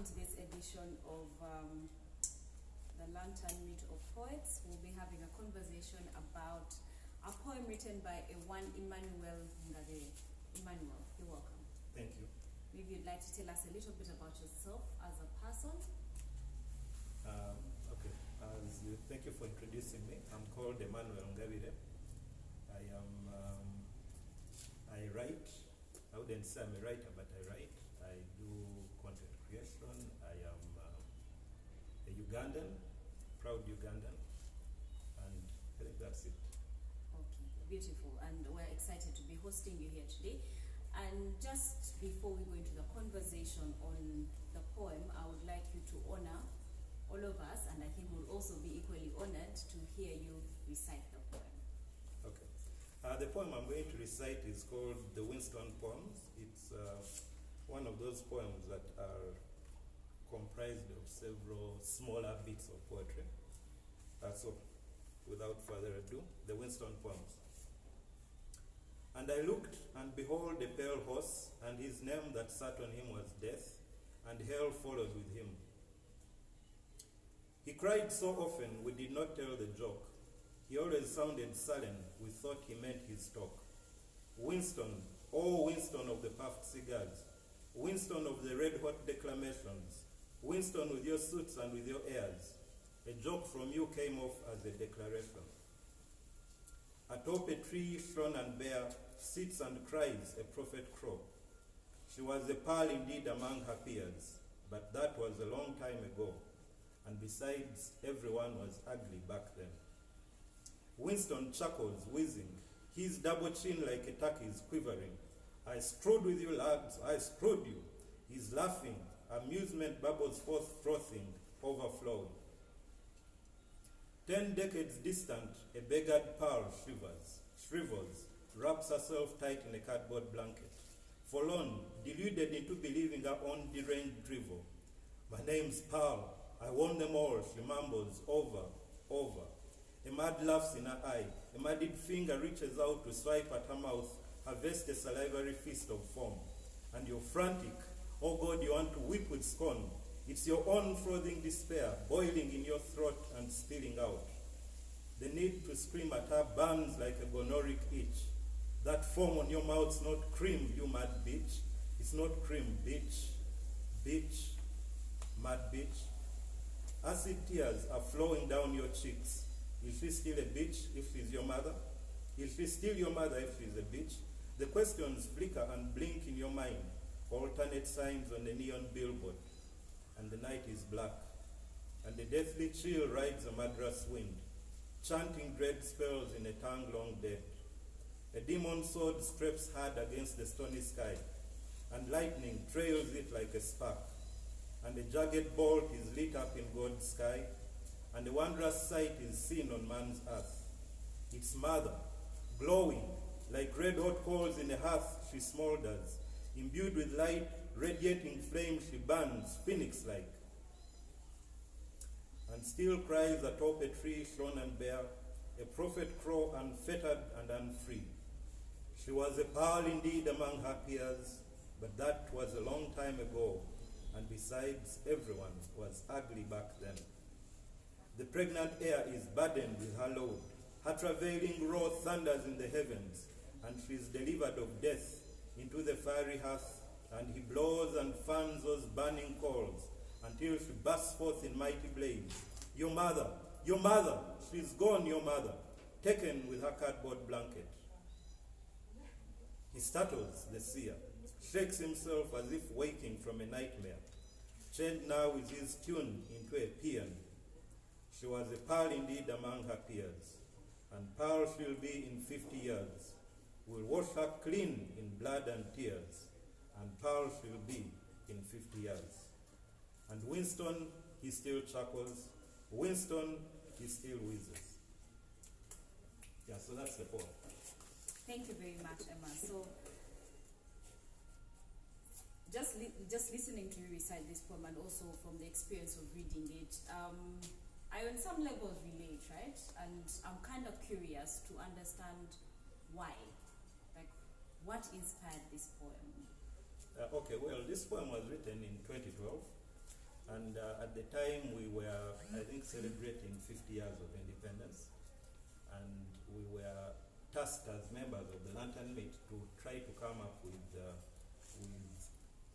welcome to this edition of the Lantern Meet of Poets. We'll be having a conversation about a poem written by one Emanuel Ngabire. Emanuel, you're welcome. Thank you. Maybe you'd like to tell us a little bit about yourself as a person. Okay. Thank you for introducing me. I'm called Emanuel Ngabire. I write. I wouldn't say I'm a writer, but I write. I do content creation. I am a Ugandan, proud Ugandan, and I think that's it. Okay, beautiful. And we're excited to be hosting you here today. And just before we go into the conversation on the poem, I would like you to honor all of us, and I think we'll also be equally honored to hear you recite the poem. Okay. The poem I'm going to recite is called the Winston Poems. It's one of those poems that are comprised of several smaller bits of poetry. So, without further ado, the Winston Poems. And I looked, and behold, a pale horse, and his name that sat on him was Death, and hell followed with him. He cried so often, we did not tell the joke. He always sounded sullen, we thought he meant his talk. Winston, oh Winston of the puffed cigars, Winston of the red-hot declamations, Winston with your suits and with your airs, a joke from you came off as a declaration. Atop a tree shorn and bare, sits and cries a prophet crow. She was a pearl indeed among her peers, but that was a long time ago, and besides, everyone was ugly back then. Winston chuckles, wheezing, his double chin like a turkey's quivering. I screwed with you, lads, I screwed you. He's laughing, amusement bubbles forth, frothing, overflowing. 10 decades distant, a beggared pearl shrivels, wraps herself tight in a cardboard blanket. Forlorn, deluded into believing her own deranged drivel. My name's Pearl, I won them all, she mumbles, over. A mad laughs in her eye, a muddied finger reaches out to swipe at her mouth, harvest a salivary feast of foam. And you're frantic, oh God, you want to weep with scorn. It's your own frothing despair, boiling in your throat and spilling out. The need to scream at her burns like a gonoric itch. That foam on your mouth's not cream, you mad bitch. It's not cream, bitch. Bitch. Mad bitch. Acid tears are flowing down your cheeks. Is she still a bitch if she's your mother? Is she still your mother if she's a bitch? The questions flicker and blink in your mind, alternate signs on the neon billboard. And the night is black, and the deathly chill rides a Madras wind, chanting dread spells in a tongue-long death. A demon sword scrapes hard against the stony sky, and lightning trails it like a spark. And a jagged bolt is lit up in God's sky, and a wondrous sight is seen on man's earth. Its mother, glowing, like red-hot coals in a hearth she smolders, imbued with light, radiating flame she burns, phoenix-like. And still cries atop a tree shorn and bare, a prophet crow unfettered and unfree. She was a pearl indeed among her peers, but that was a long time ago, and besides, everyone was ugly back then. The pregnant air is burdened with her load. Her travailing roar thunders in the heavens, and she is delivered of death into the fiery hearth, and he blows and fans those burning coals until she bursts forth in mighty blaze. Your mother, she's gone, your mother, taken with her cardboard blanket. He startles the seer, shakes himself as if waking from a nightmare. Chained now is his tune into a paean. She was a pearl indeed among her peers, and pearl she'll be in 50 years. We'll wash her clean in blood and tears, and pearl she'll be in 50 years. And Winston, he still chuckles. Winston, he still wheezes. Yeah, so that's the poem. Thank you very much, Emma. So, just listening to you recite this poem, and also from the experience of reading it, I on some levels relate, right? And I'm kind of curious to understand why. Like, what inspired this poem? Okay, well, this poem was written in 2012, And at the time we were, I think, celebrating 50 years of independence. And we were tasked as members of the Lantern Meet to try to come up with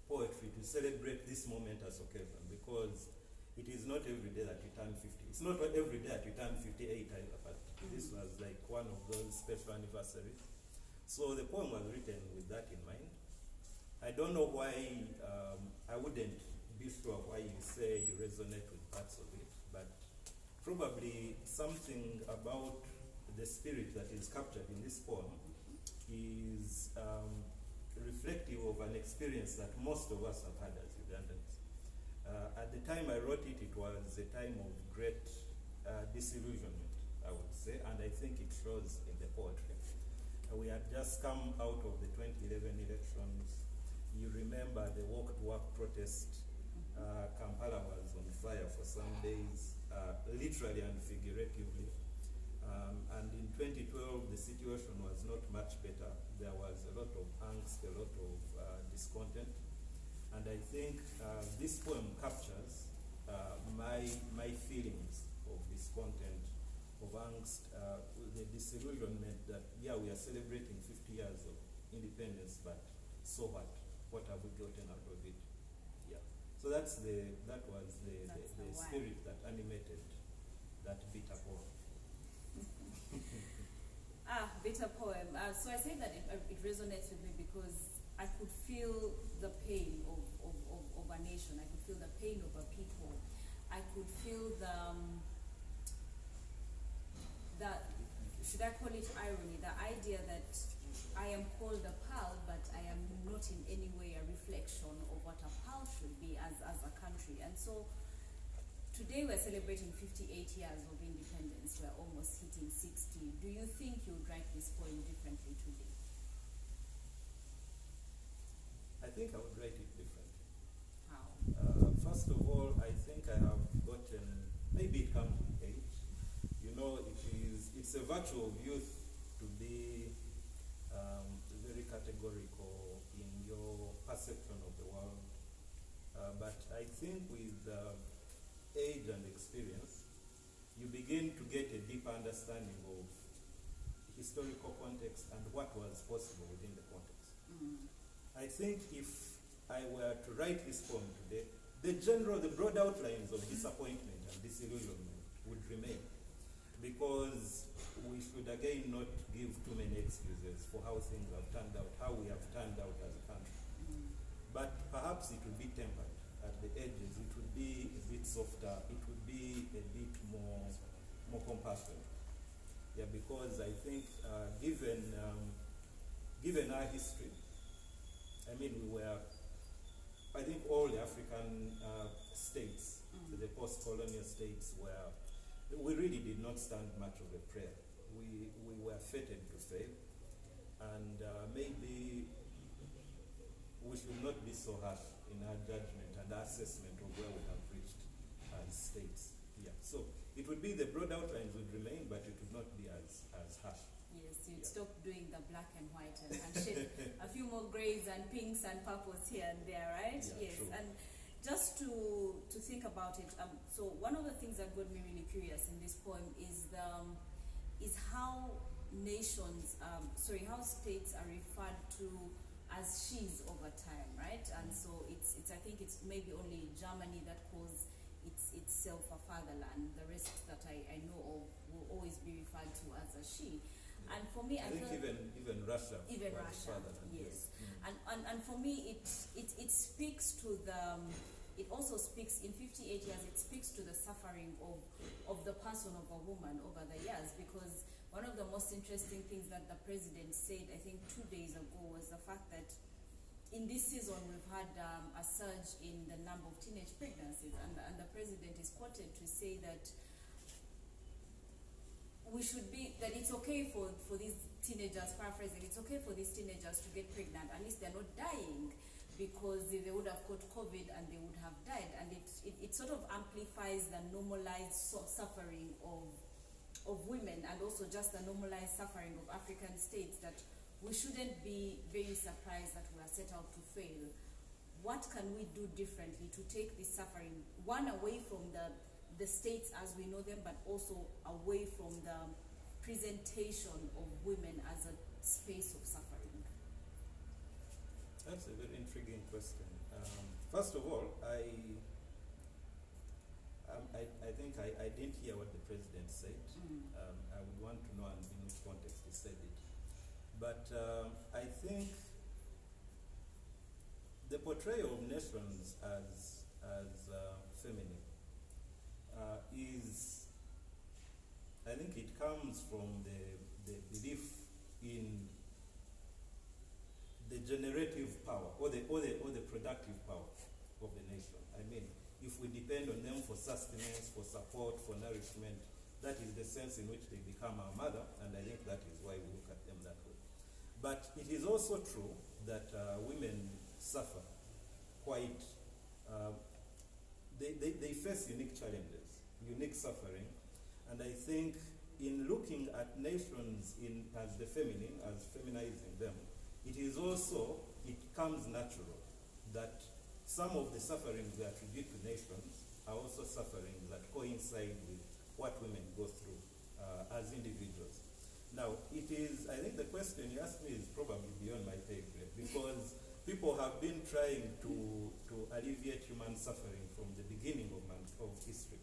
poetry to celebrate this momentous occasion, because it is not every day that you turn 50. It's not every day that you turn 58 either, but this was like one of those special anniversaries. So the poem was written with that in mind. I don't know why, I wouldn't be sure why you say you resonate with parts of it, but probably something about the spirit that is captured in this poem is reflective of an experience that most of us have had as Ugandans. At the time I wrote it, it was a time of great disillusionment, I would say, and I think it shows in the poetry. We had just come out of the 2011 elections. You remember the walk-to-work protest. Kampala was on fire for some days, literally and figuratively. And in 2012, the situation was not much better. There was a lot of angst, a lot of discontent. And I think this poem captures my feelings of discontent, of angst, the disillusionment that, yeah, we are celebrating 50 years of independence, but so what? What have we gotten out of it? Yeah. So that was the spirit that animated that bitter poem. Bitter poem. So I say that it resonates with me because I could feel the pain of a nation. I could feel the pain of a people. I could feel should I call it irony, the idea that I am called a pal, but I am not in any way a reflection of what a pal should be as a country. And so today we're celebrating 58 years of independence. We're almost hitting 60. Do you think you would write this poem differently today? I think I would write it differently. How? First of all, I think I have gotten, maybe it comes with age. You know, it's a virtue of youth to be very categorical in your perception of the world. But I think with age and experience, you begin to get a deeper understanding of historical context and what was possible within the context. Mm. I think if I were to write this poem today, the broad outlines of disappointment and disillusionment would remain, because we should again not give too many excuses for how things have turned out, how we have turned out as a country. Mm. But perhaps it would be tempered at the edges, it would be a bit softer, it would be a bit more compassionate. Yeah, because I think given our history, I mean, I think all the African states, the post-colonial states, we really did not stand much of a prayer. We were fated to fail, and maybe we should not be so harsh in our judgment and our assessment of where we have reached as states. Yeah. So it would be the broad outlines would remain, but it would not be as harsh. Yes, you'd stop doing the black and white and shed a few more grays and pinks and purples here and there, right? Yeah, yes, true. and just to think about it, so one of the things that got me really curious in this poem is how how states are referred to as she's over time, right? And so it's I think it's maybe only Germany that calls itself a fatherland. The rest that I know of will always be referred to as a she. And for me, I think even Russia. Even Russia, yes. Mm-hmm. And for me, it speaks to it also speaks, in 58 years, it speaks to the suffering of the person of a woman over the years, because one of the most interesting things that the president said, I think 2 days ago, was the fact that in this season we've had a surge in the number of teenage pregnancies, and the president is quoted to say that it's okay for these teenagers, paraphrasing, it's okay for these teenagers to get pregnant, at least they're not dying, because they would have caught COVID and they would have died. And it sort of amplifies the normalized suffering of women, and also just the normalized suffering of African states, that we shouldn't be very surprised that we are set out to fail. what can we do differently to take this suffering, one, away from the states as we know them, but also away from the presentation of women as a space of suffering? That's a very intriguing question. First of all, I think I didn't hear what the president said. I would want to know in which context he said it. But I think the portrayal of nations as feminine is, I think it comes from the belief in the generative power or the productive power of the nation. I mean, if we depend on them for sustenance, for support, for nourishment, that is the sense in which they become our mother, and I think that is why we look at them that way. But it is also true that women suffer quite, they face unique challenges, unique suffering, and I think in looking at nations as the feminine, as feminizing them, it comes natural that some of the sufferings we attribute to nations are also sufferings that coincide with what women go through as individuals. Now, I think the question you asked me is probably beyond my pay grade, because people have been trying to alleviate human suffering from the beginning of history.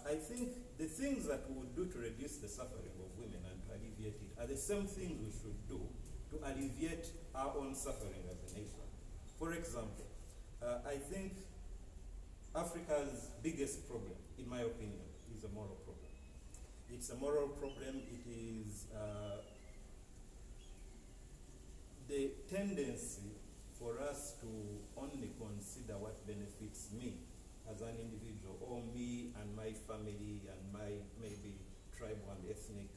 I think the things that we would do to reduce the suffering of women and to alleviate it are the same things we should do to alleviate our own suffering as a nation. For example, I think Africa's biggest problem, in my opinion, is a moral problem. It's a moral problem. It is the tendency for us to only consider what benefits me as an individual, or me and my family and my maybe tribal and ethnic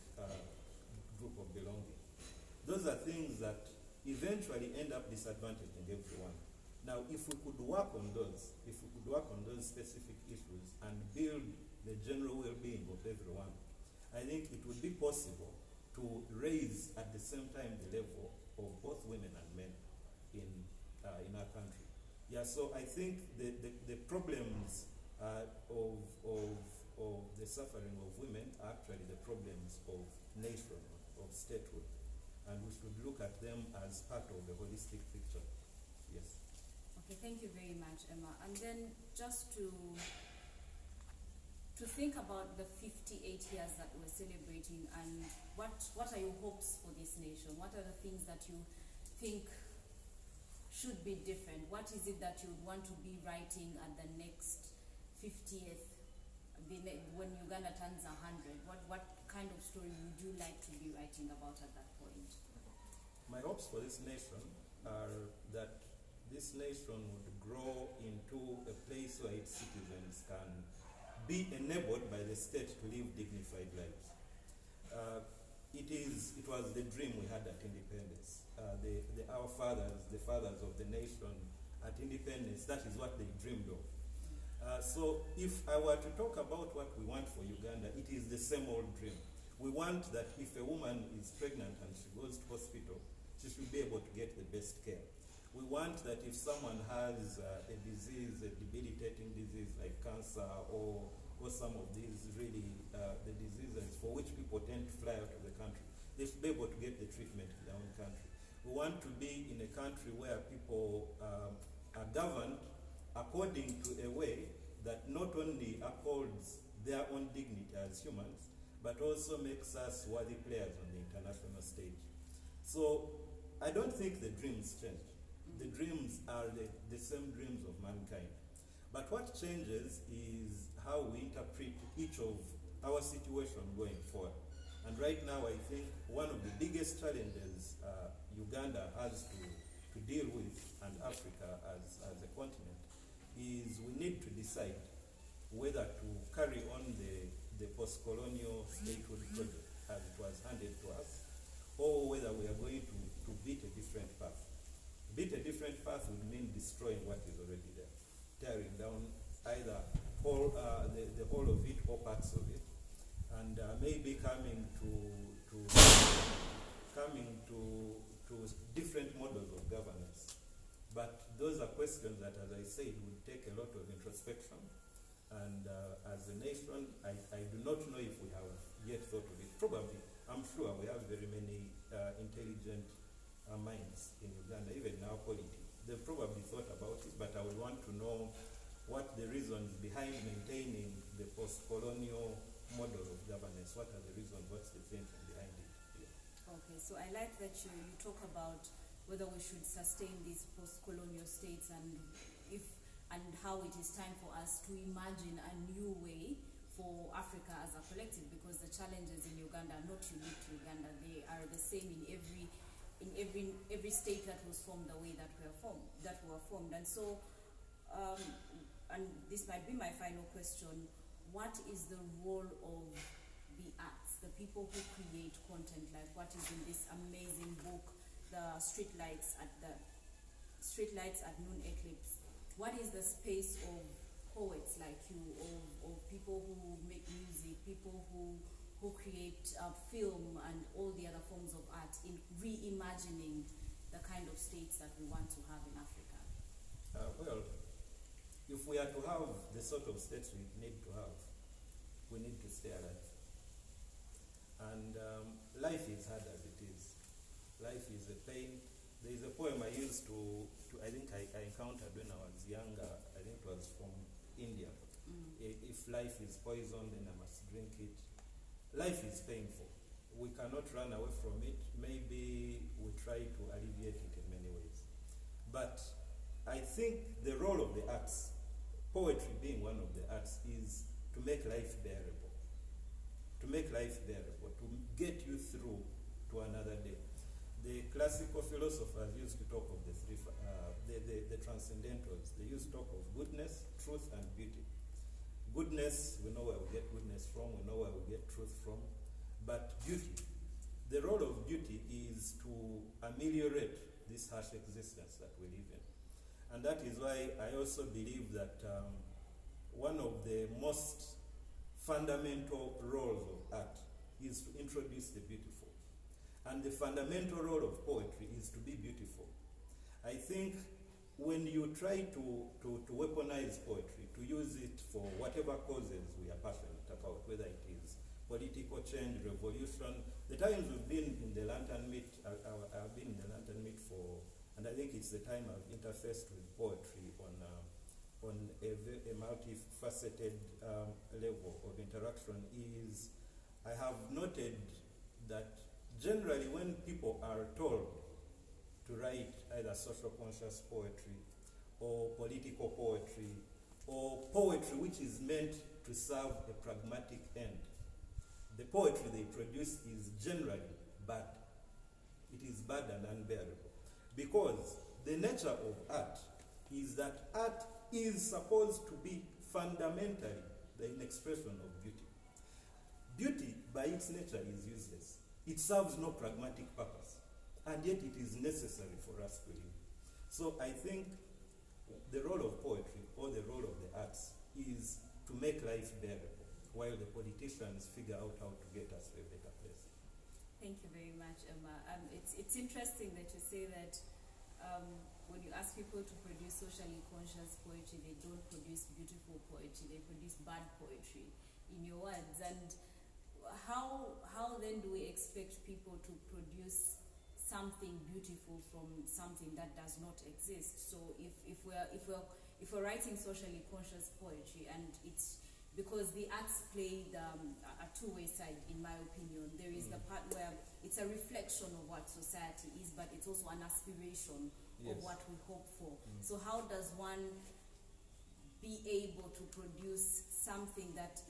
group of belonging. Those are things that eventually end up disadvantaging everyone. Now, if we could work on those specific issues and build the general well-being of everyone, I think it would be possible to raise at the same time the level of both women and men in our country. Yeah, so I think the problems of the suffering of women are actually the problems of nation, of statehood, and we should look at them as part of the holistic picture. Yes. Okay, thank you very much, Emma. And then just to think about the 58 years that we're celebrating, and what are your hopes for this nation? What are the things that you think should be different? What is it that you would want to be writing at the next 50th, when Uganda turns 100? What kind of story would you like to be writing about at that point? My hopes for this nation are that this nation would grow into a place where its citizens can be enabled by the state to live dignified lives. It was the dream we had at independence. Our fathers, the fathers of the nation at independence, that is what they dreamed of. So if I were to talk about what we want for Uganda, it is the same old dream. We want that if a woman is pregnant and she goes to hospital, she should be able to get the best care. We want that if someone has a disease, a debilitating disease like cancer or some of these really the diseases for which people tend to fly out of the country, they should be able to get the treatment in their own country. We want to be in a country where people are governed according to a way that not only upholds their own dignity as humans, but also makes us worthy players on the international stage. So I don't think the dreams change. The dreams are the same dreams of mankind. But what changes is how we interpret each of our situation going forward. And right now, I think one of the biggest challenges Uganda has to deal with, and Africa as a continent, is we need to decide whether to carry on the post-colonial statehood project as it was handed to us, or whether we are going to beat a different path. Beat a different path would mean destroying what is already there, tearing down either the whole of it or parts of it, and maybe coming to different models of governance. But those are questions that, as I said, would take a lot of introspection. And as a nation, I do not know if we have yet thought of it. Probably, I'm sure we have very many intelligent minds in Uganda, even in our polity. They've probably thought about it, but I would want to know what the reasons behind maintaining the post-colonial model of governance. What are the reasons? What's the thinking behind it? Yeah. Okay, so I like that you talk about whether we should sustain these post-colonial states and how it is time for us to imagine a new way for Africa as a collective, because the challenges in Uganda are not unique to Uganda. They are the same in every state that was formed the way that we were formed. And so, and this might be my final question: what is the role of the arts, the people who create content, like what is in this amazing book, the Streetlights at Noon Eclipse? What is the space of poets like you, of people who make music, people who create film and all the other forms of art in reimagining the kind of states that we want to have in Africa? Well, if we are to have the sort of states we need to have, we need to stay alive. And life is hard as it is. Life is a pain. There is a poem I used to I think I encountered when I was younger. I think it was from India. If life is poison, then I must drink it. Life is painful. We cannot run away from it. Maybe we try to alleviate it in many ways. But I think the role of the arts, poetry being one of the arts, is to make life bearable. To make life bearable, to get you through to another day. The classical philosophers used to talk of the transcendentals. They used to talk of goodness, truth, and beauty. Goodness, we know where we get goodness from, we know where we get truth from. But beauty, the role of beauty is to ameliorate this harsh existence that we live in. And that is why I also believe that one of the most fundamental roles of art is to introduce the beautiful. And the fundamental role of poetry is to be beautiful. I think when you try to weaponize poetry, to use it for whatever causes we are passionate about, whether it is political change, revolution, the times we've been in the Lantern Meet, I've been in the Lantern Meet for, and I think it's the time I've interfaced with poetry on a multifaceted level of interaction, is I have noted that generally when people are told to write either social conscious poetry or political poetry or poetry which is meant to serve a pragmatic end, the poetry they produce is generally bad. It is bad and unbearable. Because the nature of art is that art is supposed to be fundamentally an expression of beauty. Beauty, by its nature, is useless. It serves no pragmatic purpose, and yet it is necessary for us to live. So I think the role of poetry, or the role of the arts, is to make life bearable, while the politicians figure out how to get us to a better place. Thank you very much, Emma. It's interesting that you say that when you ask people to produce socially conscious poetry, they don't produce beautiful poetry, they produce bad poetry, in your words. And how then do we expect people to produce something beautiful from something that does not exist? So if we're writing socially conscious poetry, and it's because the arts play a two-way side, in my opinion. There is the part where it's a reflection of what society is, but it's also an aspiration of what we hope for. So how does one be able to produce something that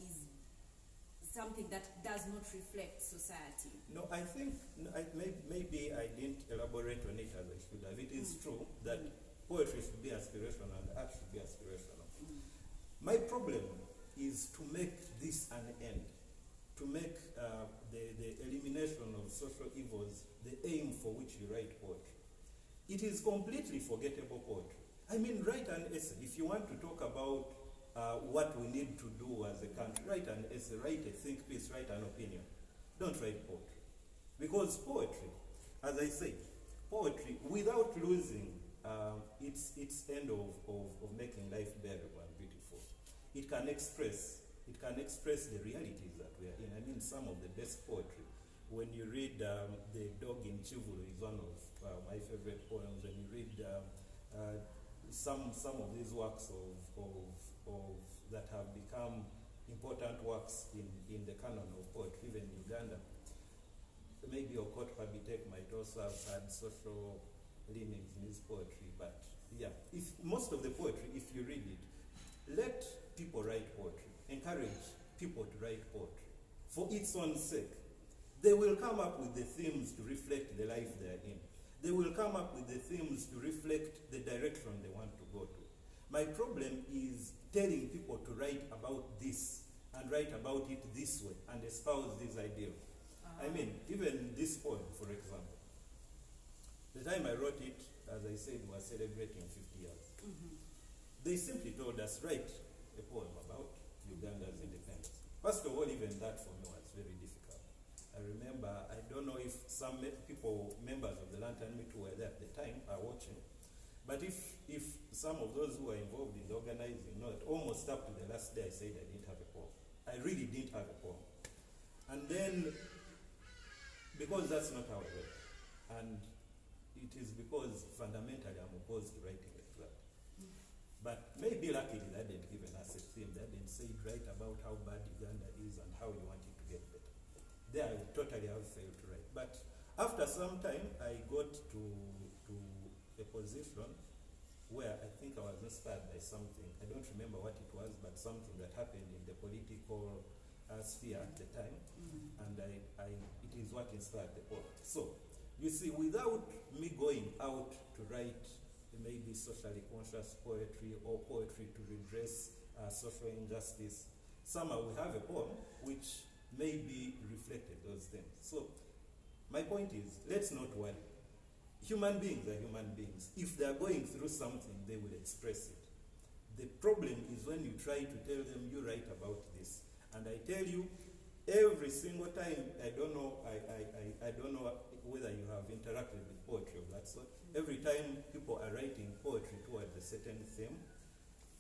does not reflect society? No, I think maybe I didn't elaborate on it as I should have. It is true that poetry should be aspirational and art should be aspirational. My problem is to make this an end, to make the elimination of social evils the aim for which you write poetry. It is completely forgettable poetry. I mean, write an essay. If you want to talk about what we need to do as a country, write an essay, write a think piece, write an opinion. Don't write poetry. Because poetry, as I say, poetry, without losing its end of making life bearable and beautiful. It can express the realities that we are in. I mean, some of the best poetry. When you read The Dog in Chivulu is one of my favorite poems. When you read some of these works of that have become important works in the canon of poetry, even in Uganda, maybe Okot Pabitek might also have had social leanings in his poetry, but yeah, if most of the poetry, if you read it, let people write poetry. Encourage people to write poetry for its own sake. They will come up with the themes to reflect the life they are in. They will come up with the themes to reflect the direction they want to go to. My problem is telling people to write about this and write about it this way and espouse this ideal. I mean, even this poem, for example, the time I wrote it, as I said, was celebrating 50 years. Mm-hmm. They simply told us, write a poem about Uganda's independence. First of all, even that for me was very difficult. I remember, I don't know if some people, members of the Lantern Meet who were there at the time, are watching, but if some of those who were involved in the organizing know that almost up to the last day I said I didn't have a poem. I really didn't have a poem. And then, because that's not how I write, and it is because fundamentally I'm opposed to writing like that. But maybe luckily they didn't given us a theme. They didn't say write about how bad Uganda is and how you want it to get better. There I would totally have failed to write. But after some time, I got to a position where I think I was inspired by something. I don't remember what it was, but something that happened in the political sphere at the time. Mm-hmm. And it is what inspired the poem. So, you see, without me going out to write maybe socially conscious poetry or poetry to redress social injustice, somehow we have a poem which maybe reflected those things. So my point is, let's not worry. Human beings are human beings. If they are going through something, they will express it. The problem is when you try to tell them, you write about this. And I tell you, every single time, I don't know whether you have interacted with poetry of that sort. Every time people are writing poetry towards a certain theme,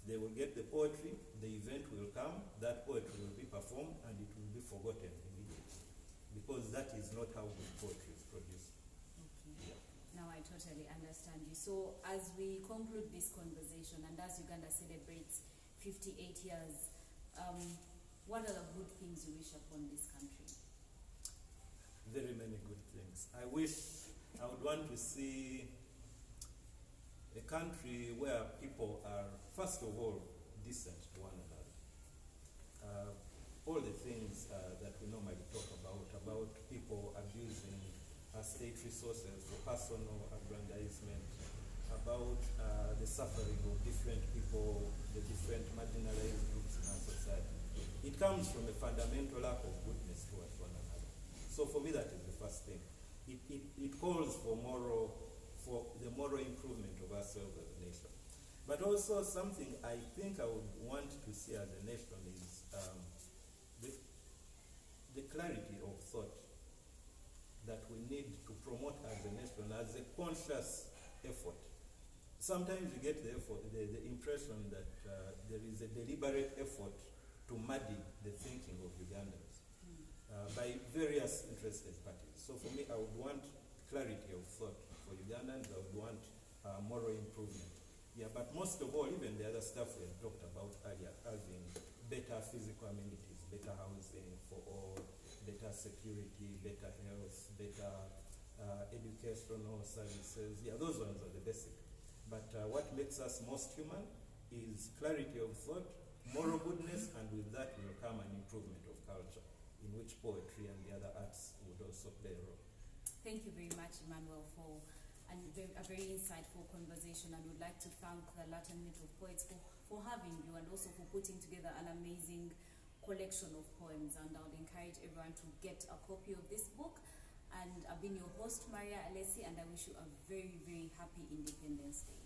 they will get the poetry, the event will come, that poetry will be performed, and it will be forgotten immediately. Because that is not how good poetry is produced. Okay. Yeah. Now I totally understand you. So as we conclude this conversation, and as Uganda celebrates 58 years, what are the good things you wish upon this country? Very many good things. I would want to see a country where people are, first of all, decent to one another. All the things that we normally talk about people abusing state resources for personal aggrandizement, about the suffering of different people, the different marginalized groups in our society. It comes from a fundamental lack of goodness towards one another. So for me, that is the first thing. It calls for the moral improvement of ourselves as a nation. But also something I think I would want to see as a nation is the clarity of thought that we need to promote as a nation, as a conscious effort. Sometimes you get the impression that there is a deliberate effort to muddy the thinking of Ugandans by various interested parties. So for me, I would want clarity of thought for Ugandans. I would want moral improvement. Yeah, but most of all, even the other stuff we have talked about earlier, having better physical amenities, better housing for all, better security, better health, better educational services. Yeah, those ones are the basic. But what makes us most human is clarity of thought, moral goodness, and with that will come an improvement of culture, in which poetry and the other arts would also play a role. Thank you very much, Emanuel, for a very insightful conversation, and would like to thank the Latin Meet of Poets for having you and also for putting together an amazing collection of poems. And I would encourage everyone to get a copy of this book. And I've been your host, Maria Alesi, and I wish you a very, very happy Independence Day.